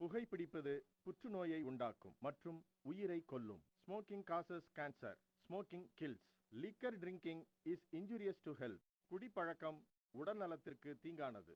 புகைப்பிடிப்பது புற்றுநோயை உண்டாக்கும் மற்றும் உயிரை கொல்லும். Smoking causes cancer. Smoking kills. Liquor drinking is injurious to health. குடிப்பழக்கம் உடல் நலத்திற்கு தீங்கானது.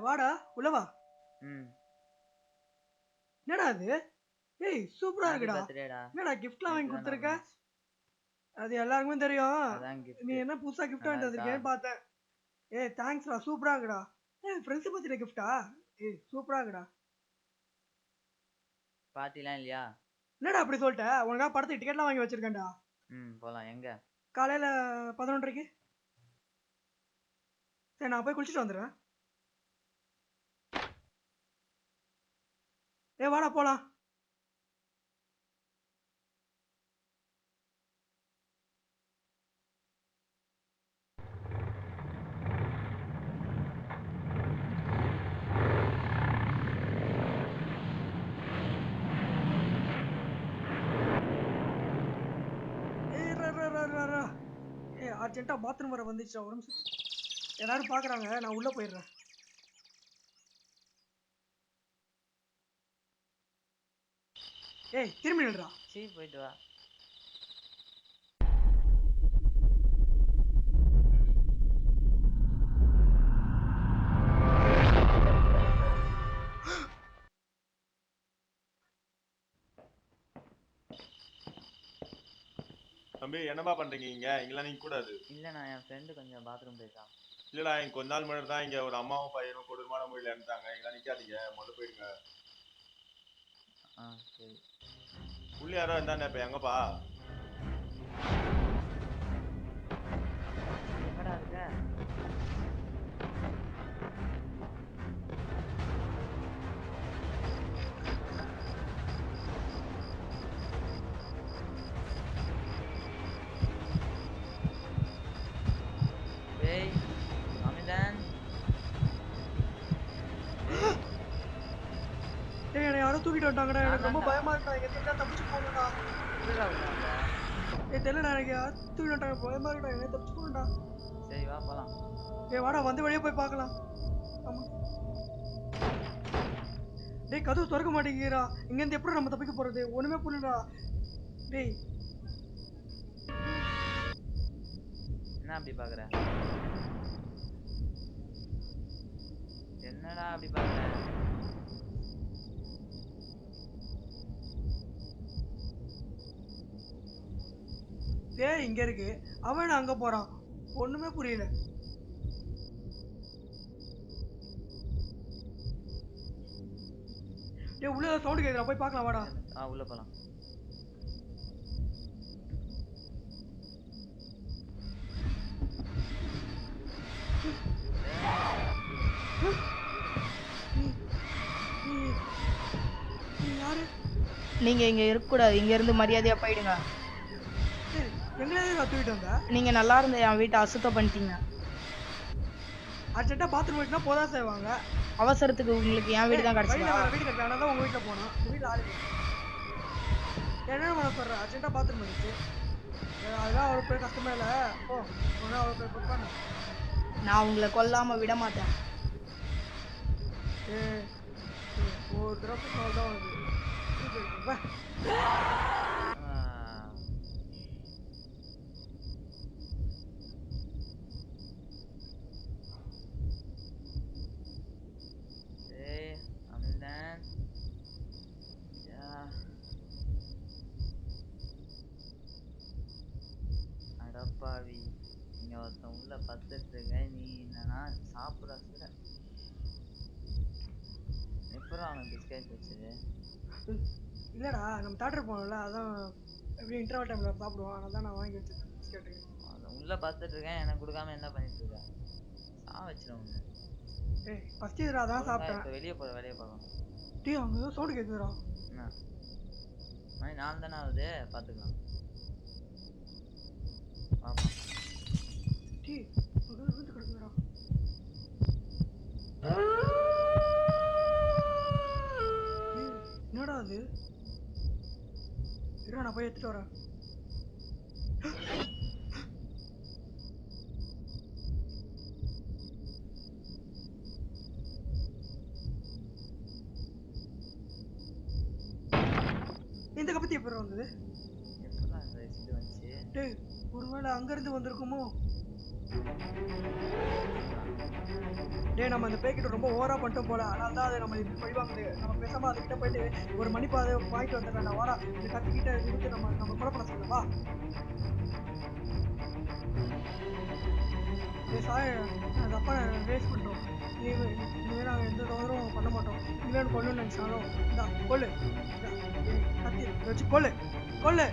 வாடா உள்ள வா. என்னடா அது? ஏய் சூப்பரா இருக்குடா. என்னடா கிஃப்ட்லாம் வாங்கி கொடுத்துருக்க? அது எல்லாருக்குமே தெரியும். நீ என்ன புதுசா கிஃப்ட் வாங்கிட்டு வந்திருக்கேன்னு பார்த்தேன். ஏய் தேங்க்ஸ்டா, சூப்பரா இருக்குடா. ஏய் ஃப்ரெண்ட்ஸ் பத்தின கிஃப்டா? ஏய் சூப்பரா இருக்குடா. பார்ட்டிலாம் இல்லையா? என்னடா அப்படி சொல்லிட்ட? உனக்கா படத்துக்கு டிக்கெட்லாம் வாங்கி வச்சிருக்கேன்டா. போலாம். எங்க? காலையில 11:30க்கு. சரி நான் போய் குளிச்சுட்டு வந்துடுறேன். வாடா போலாம். அர்ஜென்ட்டா பாத்ரூம் வர வந்துச்சு. ஒரு நிமிஷம். எல்லாரும் பாக்குறாங்க, நான் உள்ள போயிடுறேன். ஏய் திரும்பி நில்றா. சீ போயிட்டு வா. தம்பி என்னப்பா பண்றீங்க இங்க? இங்கெல்லாம் நீங்க கூடாது. இல்ல நான் என் ஃப்ரெண்டு கொஞ்சம் பாத்ரூம் போயிட்டான். இல்லடா இங்க கொஞ்ச நாள் முன்னாடி தான் இங்க ஒரு அம்மாவும் பையனும் கொடூரமான முறையில் இறந்துட்டாங்க. இங்கெல்லாம் நிக்காதீங்க, முதல்ல போயிடுங்க. சரி. உள்ள யாரோ இருந்தானே, இப்ப எங்கப்பா? எங்கடா இருக்க? ஏய் அமிதன். ஏய் என்னை யாரோ தூக்கிட்டு வந்துட்டாங்கடா. எனக்கு ரொம்ப பயமா இருக்குடா. இங்க தெரிஞ்சா தப்பிச்சு போகணும்டா. தெரியலடா, எனக்கு யாரோ தூக்கிட்டு வந்துட்டாங்க. பயமா இருக்குடா. என்ன தப்பிச்சு போகணும்டா. சரி வா போலாம். வாடா, வந்து வழியா போய் பார்க்கலாம். ஆமா. டேய் கதவு திறக்க மாட்டேங்கிறா. இங்க இருந்து எப்படி நம்ம தப்பிக்க போறது? ஒண்ணுமே புரியலடா. டேய் என்ன அப்படி பாக்குற? என்னடா அப்படி பாக்குற? டேய் இங்க இருக்கு. அவன் அங்க போறான். ஒண்ணுமே புரியல. டேய் உள்ள சவுண்ட் கேக்குதுடா, போய் பார்க்கலாம் வாடா. உள்ள போலாம். நீங்க இங்க இருக்க கூடாது. இங்க இருந்து மரியாதையா போயிடுங்க. நீங்க நல்லா இருந்த என் வீட்டை அசுத்தம் பண்ணிட்டீங்க. அர்ஜென்ட்டா பாத்ரூம் போயிட்டுனா போதா செய்வாங்க. அவசரத்துக்கு உங்களுக்கு என் வீடு தான் கிடைச்சது. வீடு கிடைச்சாங்க தான் உங்க வீட்டுல போனோம். வீட்டுல ஆளு என்ன பண்ண சொல்ற? அர்ஜென்ட்டா பாத்ரூம் போயிடுச்சு. அதெல்லாம் அவ்வளோ பெரிய கஷ்டமே இல்லை. ஓ ஒன்றும் அவ்வளோ பெரிய கொடுப்பாங்க. நான் உங்களை கொல்லாம விட மாட்டேன். ஏய், ஒரு தடவை தான் வருது. வா. ஏய் அமிர்தன் அடப்பாவி நீங்க ஒருத்தன் உள்ள பத்துட்டு இருக்க நீ என்னன்னா சாப்பிட எப்பறம் அவன் பிஸ்கட் வச்சது இல்லடா நம்ம தேட்டர் போனோம்ல அதான் எப்படி இன்டர்வல் டைம்ல சாப்பிடுவோம் அதான் நான் வாங்கி வச்சிருக்கேன் பிஸ்கட் உள்ள பத்துட்டு இருக்கேன் எனக்கு கொடுக்காம என்ன பண்ணிட்டு இருக்க வச்சிரும் ஏய் ஃபர்ஸ்ட் இதுல அதான் சாப்பிட்டேன் இப்ப வெளிய போற வேலைய பார்க்கணும் டேய் அங்க ஏதோ சவுண்ட் கேக்குதுடா என்ன மணி 4 தானே ஆகுது பாத்துக்கலாம் பாப்பா டேய் அங்க வந்து கிடக்குதுடா என்னடா அது இரு நான் போய் எடுத்துட்டு வரேன் இந்த கப்பத்தி எப்படி வந்தது எப்பதான் இந்த ரெசிபி வந்துச்சு டேய் ஒருவேளை அங்க இருந்து வந்திருக்குமோ டேய் நம்ம அந்த பேக்கெட் ரொம்ப ஓவரா பண்ணிட்டோம் போல அதனால தான் அதை நம்ம இப்படி பழிவாங்குது நம்ம பேசாம அதுக்கிட்ட போயிட்டு ஒரு மணிப்பாதை வாங்கிட்டு வந்துடுறேன் நான் வாடா இந்த கத்திக்கிட்ட இருந்து நம்ம புறப்பட சொல்லவா சாய அது அப்பா வேஸ்ட் பண்ணிட்டோம் இனிமேல் நாங்கள் எந்த தவறும் பண்ண மாட்டோம் இனிமேல் கொள்ளு நினைச்சாலும் இந்தா கொள்ளு கத்தி வச்சு கொள்ளு கொள்ளு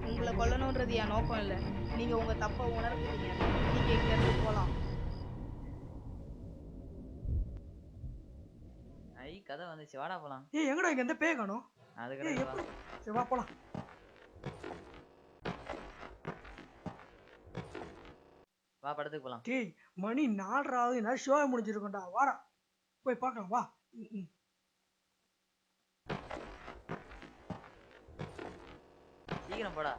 உங்களை கொல்லணுன்றது என் நோக்கம் இல்லை. நீங்க உங்க தப்பை உணர்ந்துட்டீங்க. நீங்க இங்க இருந்து போலாம். ஐ கதை வந்துச்சு வாடா போலாம் ஏய் எங்கடா இங்க எந்த பேய் காணோம் அது கிடையாது சரி வா போலாம் வா படத்துக்கு போலாம் டேய் மணி 4:00 என்ன ஷோ முடிஞ்சிருக்கும்டா வாடா போய் பார்க்கலாம் வா சீக்கிரம் போடா